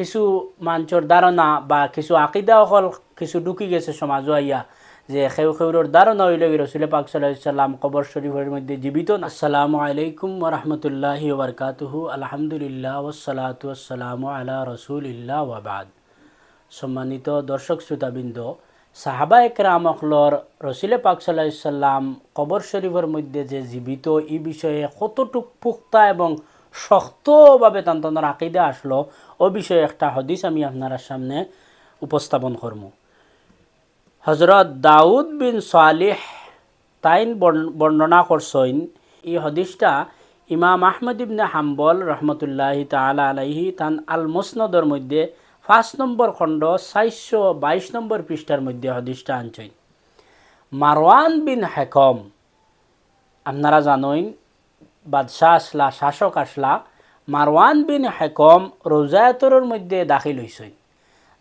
কিছু মানুষের ধারণা বা কিছু আকিদা হল কিছু ঢুকি গেছে সমাজ আইয়া যে খেউর ধারণা হইল রসুল পাক সাল্লাল্লাহু আলাইহি সাল্লাম কবর শরীফের মধ্যে জীবিত না। আসসালামু আলাইকুম ওয়া রাহমাতুল্লাহি ওয়া বারাকাতুহু। আলহামদুলিল্লাহ ওয়াসসালাতু ওয়াসসালামু আলা রাসূলিল্লাহ ওয়া বাদ। সম্মানিত দর্শক শ্রোতাবৃন্দ, সাহাবায়ে কেরাম হলর রসুল পাক সাল্লাল্লাহু আলাইহি সাল্লাম কবর শরীফের মধ্যে যে জীবিত এই বিষয়ে কতটুক পুক্তা এবং শক্তভাবে তান্তনের আকিদা আসলো ও বিষয়ে একটা হাদিস আমি আপনার সামনে উপস্থাপন করব। হযরত দাউদ বিন সালেহ তাইন বর্ণনা করছেন। এই হাদিসটা ইমাম আহমদ ইবনে হাম্বল রহমতুল্লাহি তাআলা আলাইহি তান আল মুসনাদর মধ্যে 5 নম্বর খণ্ড 422 নম্বর পৃষ্ঠার মধ্যে হাদিসটা আনছেন। মারওয়ান বিন হাকম, আপনারা জানেন বাদশাহ আসলা, শাসক আসলা, মারওয়ান বিন হাকম রোজায়াতরের মধ্যে দাখিল হইছেন।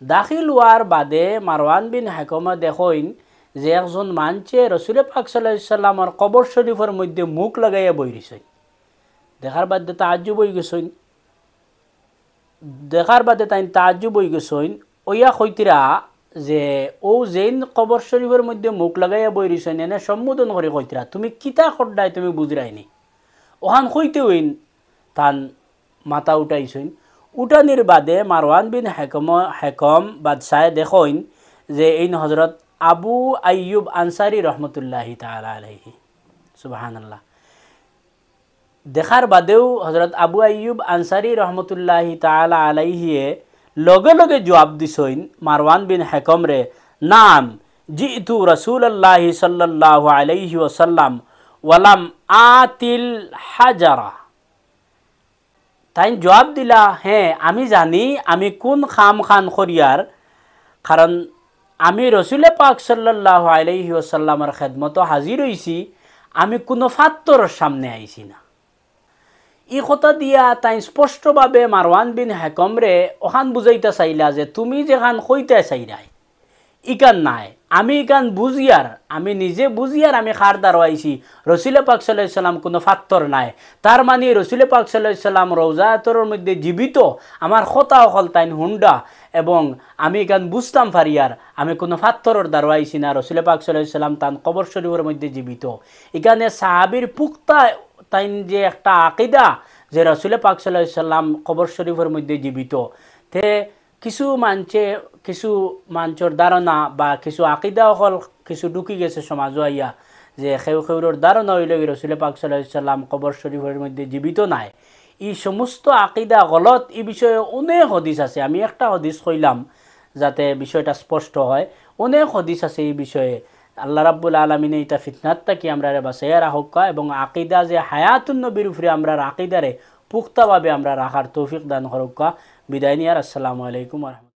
দাখিল হওয়ার বাদে মারওয়ান বিন হাকমে দেখেন যে একজন মানুষে রসুল পাক সাল্লাল্লাহু আলাইহি সাল্লামের কবর শরীফের মধ্যে মুখ লাগাইয়া বই রইছেন। দেখার বাদে তাজ্জুব হয়ে গেছেন। তাজ্জুব হয়ে গেছেন। ওইয়া কইতিরা যে ও যেইন কবর শরীফের মধ্যে মুখ লাগাইয়া বই রইছেন এনে সম্বোধন করে কইতিরা তুমি কিতা করডাই তুমি বুঝরাইনি। ওখান হইতে হইন তান মাথা উঠাইছেন। উঠানির বাদে মারওয়ান বিন হাকম বাদশাহ দেখেন যে এই হযরত আবু আইয়ুব আনসারী রহমতুল্লাহি তাআলা আলাইহি, সুবহানাল্লাহ। দেখার বাদেও হযরত আবু আইয়ুব আনসারী রহমতুল্লাহি তাআলা আলাইহি লগে লগে জবাব দিছেন মারওয়ান বিন হাকম রে, নাম জিতু রাসূলুল্লাহি সাল্লাল্লাহু আলাইহি ওয়াসাল্লাম ওয়ালাম আতিল হাজারা। তাই জবাব দিলা, হ্যাঁ আমি জানি আমি কোন খাম খান করিয়ার, কারণ আমি রসুল পাক সাল্লাল্লাহু আলাইহি ওয়াসাল্লামের খেদমত হাজির হইছি, আমি কোনো ফাত্তরের সামনে আইছি না। এই কথা দিয়া তাই স্পষ্টভাবে মারওয়ান বিন হাকম রে ওখান বুঝাইতে চাইলা যে তুমি যেখান কইতে চাইলাই ইকান নাই, আমি ইকান বুঝিয়ার, আমি নিজে বুঝিয়ার আমি খার দাঁড়াইছি রসুল পাক সাল্লাল্লাহু আলাইহি সাল্লাম কোনো ফাত্তর নাই। তার মানে রসুল পাক সাল্লাল্লাহু আলাইহি সাল্লাম রওজাতুর মধ্যে জীবিত, আমার কথা হল তাইন হুন্ডা, এবং আমি ইকান বুঝতাম ফারিয়ার আমি কোনো ফাত্তরের দাঁড়াইছি না, রসুল পাক সাল্লাল্লাহু আলাইহি সাল্লাম তান কবর শরীফের মধ্যে জীবিত। এখানে সাহাবীর পুক্তা তাইন যে একটা আকিদা যে রসুল পাক সাল্লাল্লাহু আলাইহি সাল্লাম কবর শরীফের মধ্যে জীবিত, তে কিছু মানুষের ধারণা বা কিছু আকিদা হল কিছু ঢুকি গেছে সমাজ আইয়া যে খেউর ধারণা হইল রসুল পাক সাল্লাল্লাহু আলাইহি সাল্লাম কবর শরীফের মধ্যে জীবিত নাই। এই সমস্ত আকিদা গলত। এই বিষয়ে অনেক হদিস আছে, আমি একটা হদিস কইলাম যাতে বিষয়টা স্পষ্ট হয়। অনেক হদিস আছে এই বিষয়ে। আল্লাহ রাব্বুল আলামিন এটা ফিতনাত থেকে আমরা বাঁচাইয়া রাখুক এবং আকিদা যে হায়াতুন নবীর উপরে আমরা আকিদারে পুক্তাভাবে আমরা রাখার তৌফিক দান করুক। বিদায় নিয়ার। আসসালামু আলাইকুম ওয়া রাহমাতুল্লাহ।